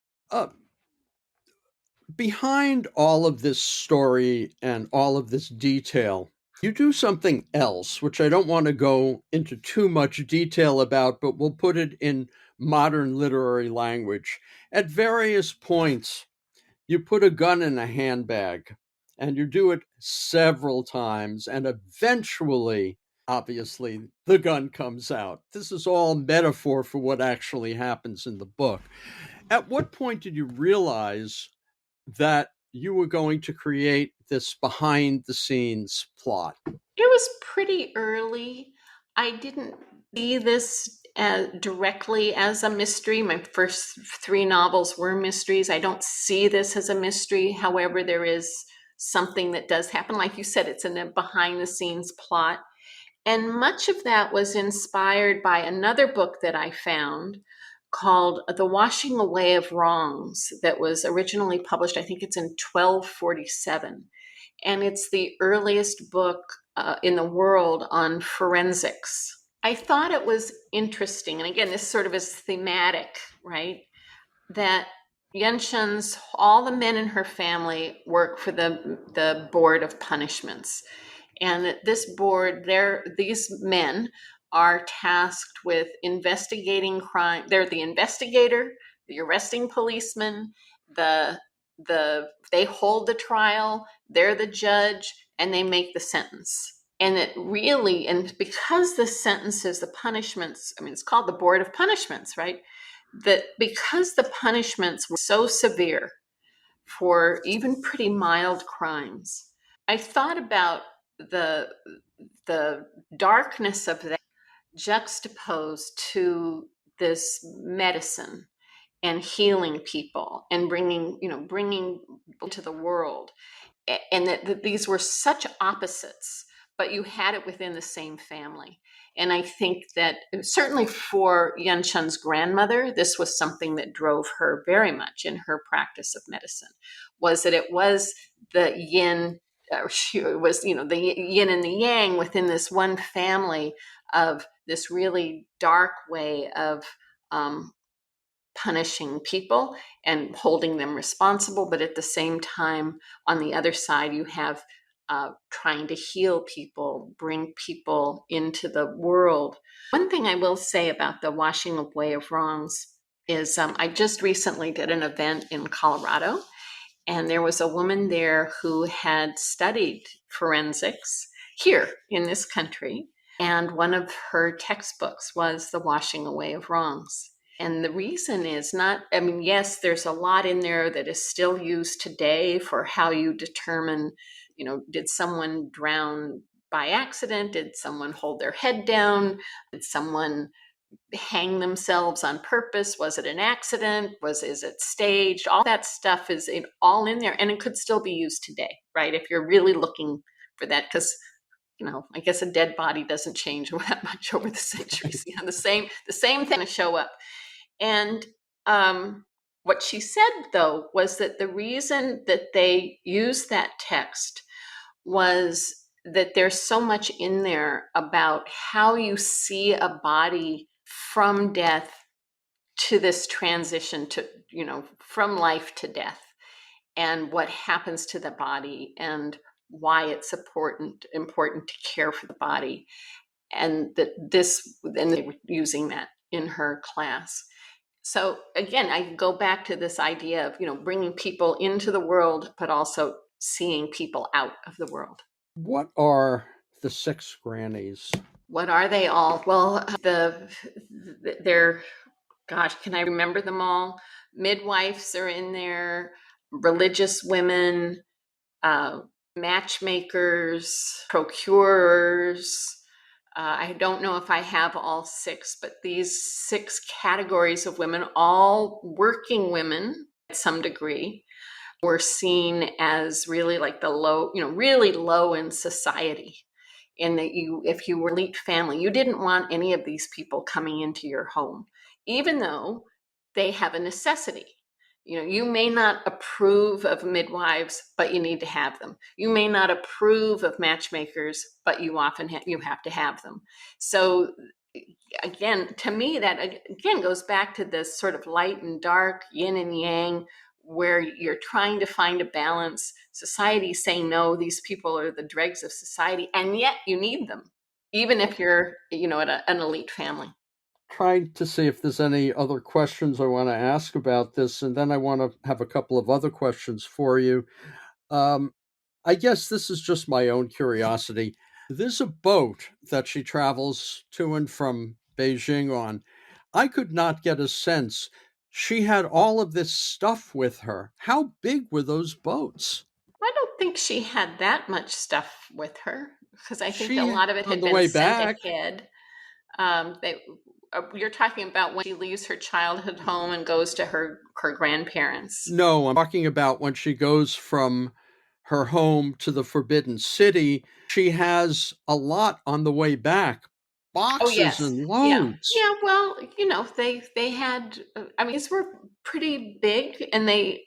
Behind all of this story and all of this detail, you do something else, which I don't want to go into too much detail about, but we'll put it in modern literary language. At various points, you put a gun in a handbag, and you do it several times, and eventually, obviously, the gun comes out. This is all metaphor for what actually happens in the book. At what point did you realize that you were going to create this behind the scenes plot? It was pretty early. I didn't see this directly as a mystery. My first 3 novels were mysteries. I don't see this as a mystery. However, there is something that does happen. Like you said, it's in a behind the scenes plot. And much of that was inspired by another book that I found called The Washing Away of Wrongs that was originally published, I think it's in 1247. And it's the earliest book in the world on forensics. I thought it was interesting, and again, this sort of is thematic, right? That Yenshen's, all the men in her family work for the Board of Punishments. And that this board, these men are tasked with investigating crime. They're the investigator, the arresting policeman, they hold the trial, they're the judge, and they make the sentence. And it really, and because the sentences, the punishments, I mean, it's called the Board of Punishments, right? That because the punishments were so severe for even pretty mild crimes, I thought about the darkness of that juxtaposed to this medicine and healing people and bringing to the world, and that these were such opposites, but you had it within the same family. And I think that certainly for Yunshen's grandmother, this was something that drove her very much in her practice of medicine, was that it was the yin, it was, the yin and the yang within this one family of this really dark way of punishing people and holding them responsible. But at the same time, on the other side, you have trying to heal people, bring people into the world. One thing I will say about the washing away of wrongs is I just recently did an event in Colorado, and there was a woman there who had studied forensics here in this country. And one of her textbooks was The Washing Away of Wrongs. And the reason is yes, there's a lot in there that is still used today for how you determine, did someone drown by accident? Did someone hold their head down? Did someone hang themselves on purpose? Was it an accident? Is it staged? All that stuff is all in there, and it could still be used today, right? If you're really looking for that, because I guess a dead body doesn't change that much over the centuries. The same thing to show up. And what she said, though, was that the reason that they used that text was that there's so much in there about how you see a body from death to this transition to, from life to death, and what happens to the body and why it's important to care for the body. And and they were using that in her class. So again, I go back to this idea of, bringing people into the world, but also seeing people out of the world. What are the 6 grannies? What are they all? Well, they're, gosh, can I remember them all? Midwives are in there, religious women, matchmakers, procurers. I don't know if I have all six, but these six categories of women, all working women at some degree, were seen as really like the low, really low in society. In that if you were elite family, you didn't want any of these people coming into your home, even though they have a necessity. You may not approve of midwives, but you need to have them. You may not approve of matchmakers, but you often you have to have them. So again, to me, that again goes back to this sort of light and dark, yin and yang, where you're trying to find a balance. Society's saying, no, these people are the dregs of society, and yet you need them, even if you're, at an elite family. Trying to see if there's any other questions I want to ask about this, and then I want to have a couple of other questions for you. Um, I guess this is just my own curiosity. There's a boat that she travels to and from Beijing on. I could not get a sense. She had all of this stuff with her. How big were those boats? I don't think she had that much stuff with her, because I think a She, lot of it on had the been way sent back, ahead. You're talking about when she leaves her childhood home and goes to her grandparents. no, I'm talking about when she goes from her home to the Forbidden City. She has a lot on the way back, Oh boxes yes, and yeah, loads. yeah. Well, they had. I mean, these were pretty big, and I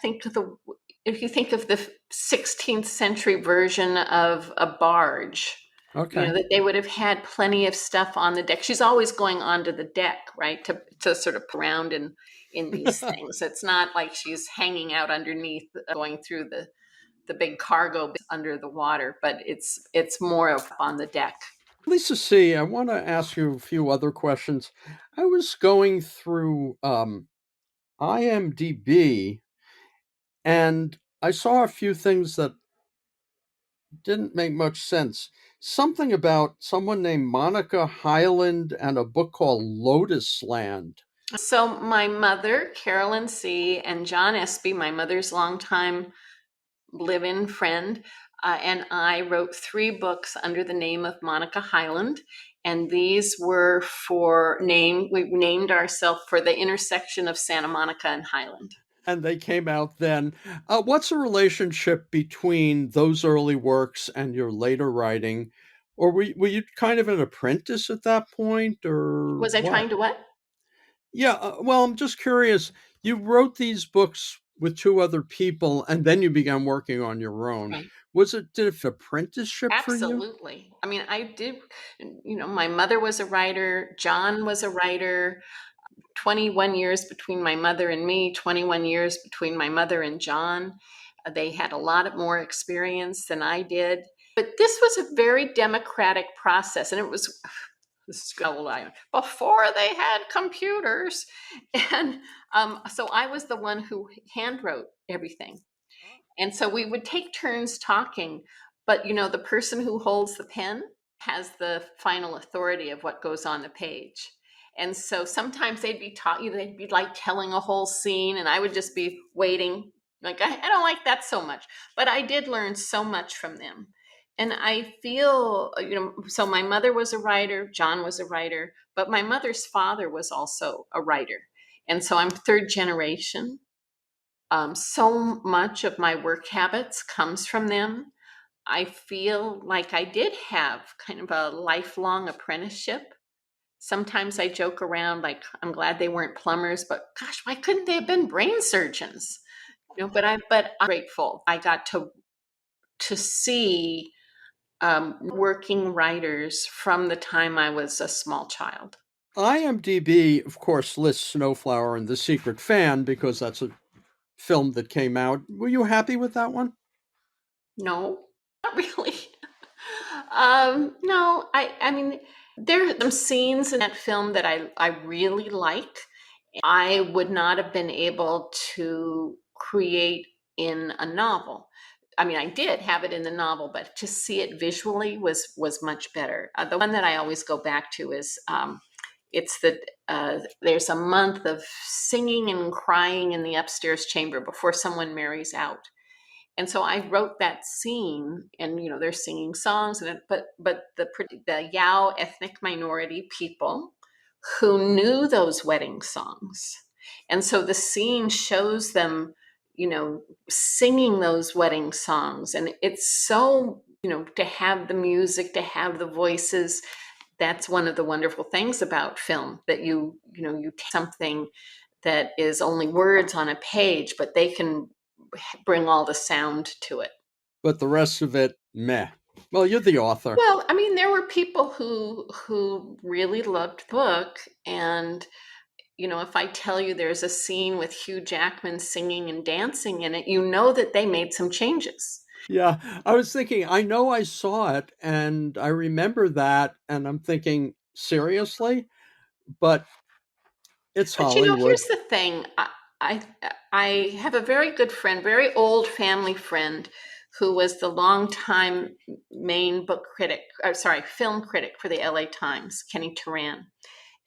think if you think of the 16th century version of a barge, Okay. that they would have had plenty of stuff on the deck. She's always going onto the deck, right, to sort of around in these things. It's not like she's hanging out underneath, going through the big cargo under the water, but it's more of on the deck. Lisa C., I want to ask you a few other questions. I was going through IMDb and I saw a few things that didn't make much sense. Something about someone named Monica Highland and a book called Lotus Land. So my mother, Carolyn C., and John Espy, my mother's longtime live-in friend, and I wrote 3 books under the name of Monica Highland. And these were we named ourselves for the intersection of Santa Monica and Highland. And they came out then. What's the relationship between those early works and your later writing? Or were you kind of an apprentice at that point, or Was I what? trying to what? Yeah, well, I'm just curious. You wrote these books with 2 other people, and then you began working on your own. Right. Did it apprenticeship for you? Absolutely. I mean, I did, my mother was a writer, John was a writer, 21 years between my mother and me, 21 years between my mother and John. They had a lot more experience than I did. But this was a very democratic process. And it was, this is how old I am, before they had computers. And so I was the one who hand wrote everything. And so we would take turns talking. But, the person who holds the pen has the final authority of what goes on the page. And so sometimes they'd be like telling a whole scene, and I would just be waiting. Like, I don't like that so much. But I did learn so much from them. And I feel, so my mother was a writer, John was a writer, but my mother's father was also a writer. And so I'm 3rd generation. So much of my work habits comes from them. I feel like I did have kind of a lifelong apprenticeship. Sometimes I joke around like, I'm glad they weren't plumbers, but gosh, why couldn't they have been brain surgeons? But I'm grateful. I got to see working writers from the time I was a small child. IMDb, of course, lists Snowflower and The Secret Fan because that's a film that came out. Were you happy with that one? No, not really. No, I mean, there are some scenes in that film that I really like. I would not have been able to create in a novel. I mean, I did have it in the novel, but to see it visually was much better. The one that I always go back to is it's the there's a month of singing and crying in the upstairs chamber before someone marries out. And so I wrote that scene, and they're singing songs, but the Yao ethnic minority people who knew those wedding songs, and so the scene shows them, singing those wedding songs, and it's so to have the music, to have the voices. That's one of the wonderful things about film, that you take something that is only words on a page, but they can bring all the sound to it. But the rest of it, meh. Well, you're the author. Well, I mean, there were people who really loved the book, and if I tell you there's a scene with Hugh Jackman singing and dancing in it, that they made some changes. Yeah, I was thinking, I know I saw it and I remember that, and I'm thinking, seriously? But it's But Hollywood. here's the thing. I I have a very good friend, very old family friend, who was the longtime main film critic for the LA Times, Kenny Turan.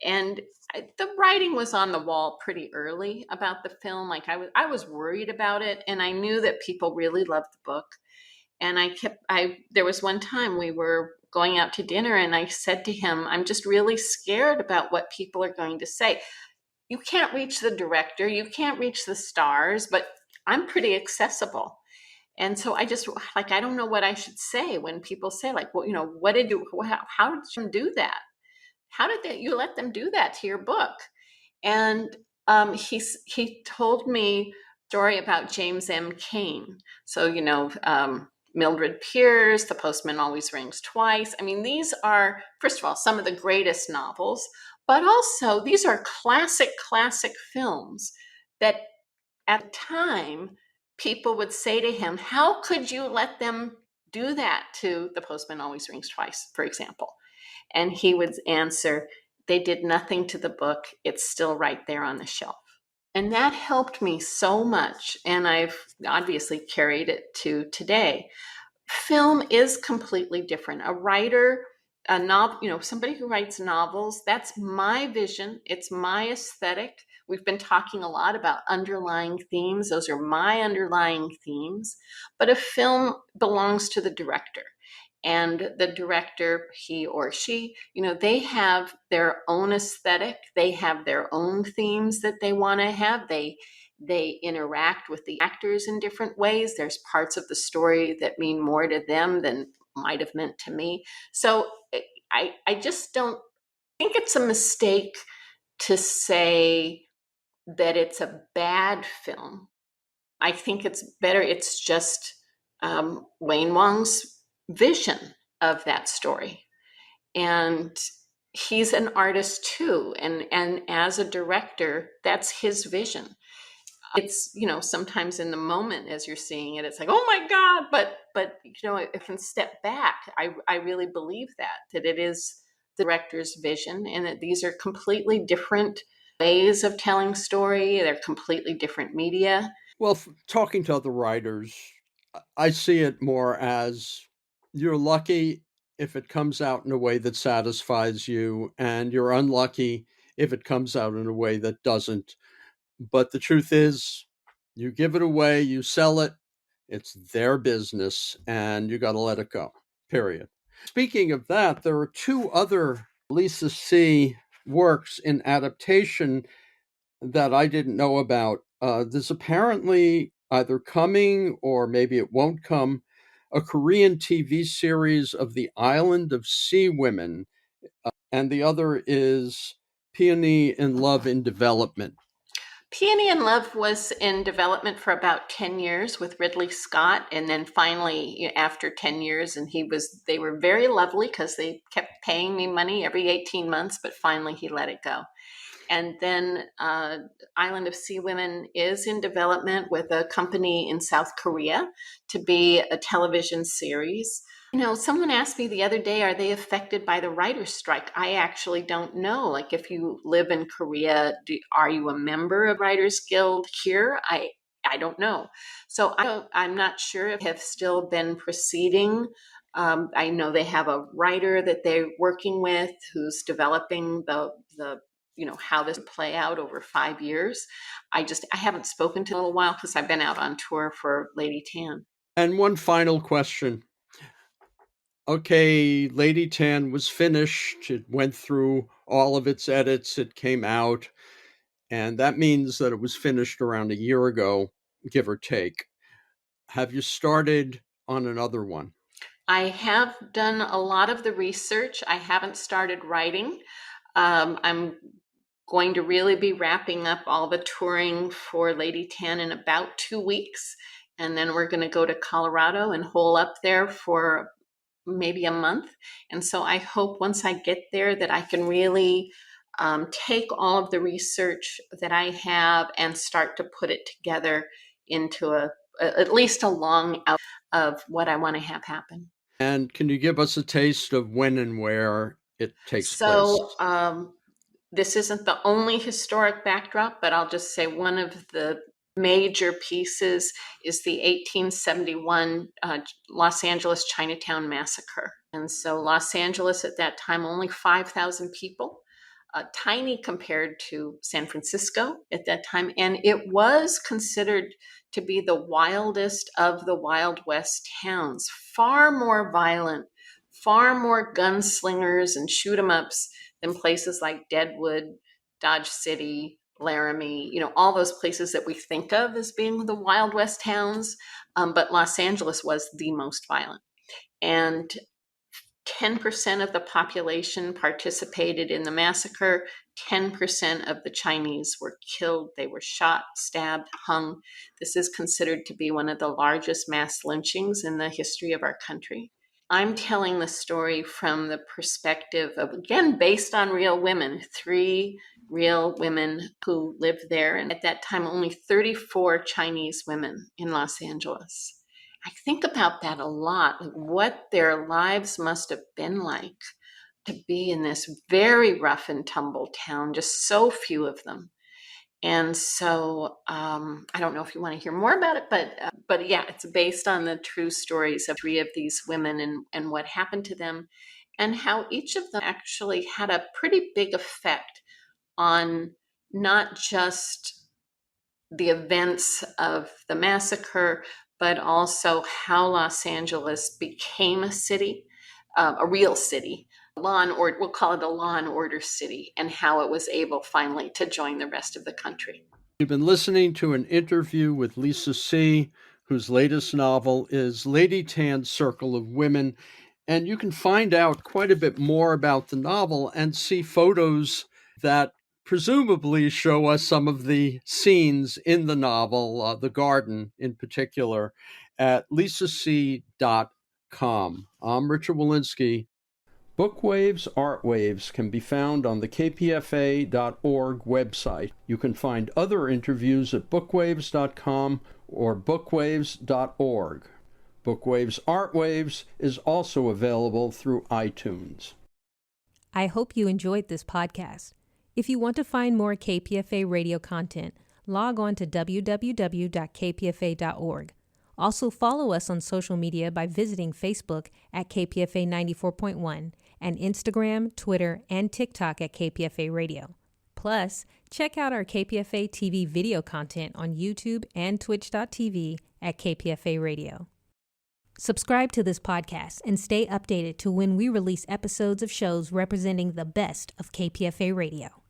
And the writing was on the wall pretty early about the film. Like I was worried about it, and I knew that people really loved the book. And there was one time we were going out to dinner, and I said to him, I'm just really scared about what people are going to say. You can't reach the director, you can't reach the stars, but I'm pretty accessible. And so I just I don't know what I should say when people say, like, well, how did you do that? How did you let them do that to your book? And he told me a story about James M. Cain. So, Mildred Pierce, The Postman Always Rings Twice. I mean, these are, first of all, some of the greatest novels, but also these are classic films that at the time people would say to him, how could you let them do that to The Postman Always Rings Twice, for example? And he would answer, they did nothing to the book. It's still right there on the shelf. And that helped me so much. And I've obviously carried it to today. Film is completely different. A writer, a novel, somebody who writes novels, that's my vision. It's my aesthetic. We've been talking a lot about underlying themes. Those are my underlying themes. But a film belongs to the director. And the director, he or she, they have their own aesthetic. They have their own themes that they want to have. They interact with the actors in different ways. There's parts of the story that mean more to them than might have meant to me. So I just don't think it's a mistake to say that it's a bad film. I think it's better. It's just Wayne Wong's vision of that story. And he's an artist too. And as a director, that's his vision. It's, sometimes in the moment as you're seeing it, it's like, oh my God, but if you step back, I really believe that it is the director's vision, and that these are completely different ways of telling story. They're completely different media. Well, talking to other writers, I see it more as you're lucky if it comes out in a way that satisfies you, and you're unlucky if it comes out in a way that doesn't. But the truth is, you give it away, you sell it, it's their business, and you got to let it go, period. Speaking of that, there are two other Lisa C. works in adaptation that I didn't know about. There's apparently either coming or maybe it won't come a Korean TV series of the Island of Sea Women, and the other is Peony in Love in Development. Peony in Love was in development for about 10 years with Ridley Scott. And then finally, after 10 years, and they were very lovely because they kept paying me money every 18 months, but finally he let it go. And then Island of Sea Women is in development with a company in South Korea to be a television series. Someone asked me the other day, are they affected by the writer's strike? I actually don't know. Like, if you live in Korea, are you a member of Writers Guild here? I don't know. So I'm not sure if they have still been proceeding. I know they have a writer that they're working with who's developing the how this play out over 5 years. I haven't spoken to in a little while because I've been out on tour for Lady Tan. And one final question. Okay, Lady Tan was finished. It went through all of its edits. It came out. And that means that it was finished around a year ago, give or take. Have you started on another one? I have done a lot of the research. I haven't started writing. I'm going to really be wrapping up all the touring for Lady Tan in about 2 weeks. And then we're going to go to Colorado and hole up there for maybe a month. And so I hope once I get there that I can really take all of the research that I have and start to put it together into at least a long out of what I want to have happen. And can you give us a taste of when and where it takes place? So this isn't the only historic backdrop, but I'll just say one of the major pieces is the 1871 Los Angeles Chinatown Massacre. And so Los Angeles at that time, only 5,000 people, tiny compared to San Francisco at that time. And it was considered to be the wildest of the Wild West towns, far more violent, far more gunslingers and shoot 'em ups than places like Deadwood, Dodge City, Laramie, all those places that we think of as being the Wild West towns. But Los Angeles was the most violent. And 10% of the population participated in the massacre. 10% of the Chinese were killed. They were shot, stabbed, hung. This is considered to be one of the largest mass lynchings in the history of our country. I'm telling the story from the perspective of, again, based on real women, 3 real women who lived there. And at that time, only 34 Chinese women in Los Angeles. I think about that a lot, like what their lives must have been like to be in this very rough and tumble town, just so few of them. And so I don't know if you want to hear more about it, but yeah, it's based on the true stories of 3 of these women and what happened to them and how each of them actually had a pretty big effect on not just the events of the massacre, but also how Los Angeles became a city, a real city, we'll call it a law and order city, and how it was able finally to join the rest of the country. You've been listening to an interview with Lisa See, whose latest novel is Lady Tan's Circle of Women, and you can find out quite a bit more about the novel and see photos that presumably show us some of the scenes in the novel, the garden in particular, at lisasee.com. I'm Richard Wolinsky. Bookwaves, Art Waves can be found on the KPFA.org website. You can find other interviews at bookwaves.com or bookwaves.org. Bookwaves, Art Waves is also available through iTunes. I hope you enjoyed this podcast. If you want to find more KPFA radio content, log on to www.kpfa.org. Also follow us on social media by visiting Facebook at KPFA 94.1 and Instagram, Twitter, and TikTok at KPFA Radio. Plus, check out our KPFA TV video content on YouTube and twitch.tv at KPFA Radio. Subscribe to this podcast and stay updated to when we release episodes of shows representing the best of KPFA Radio.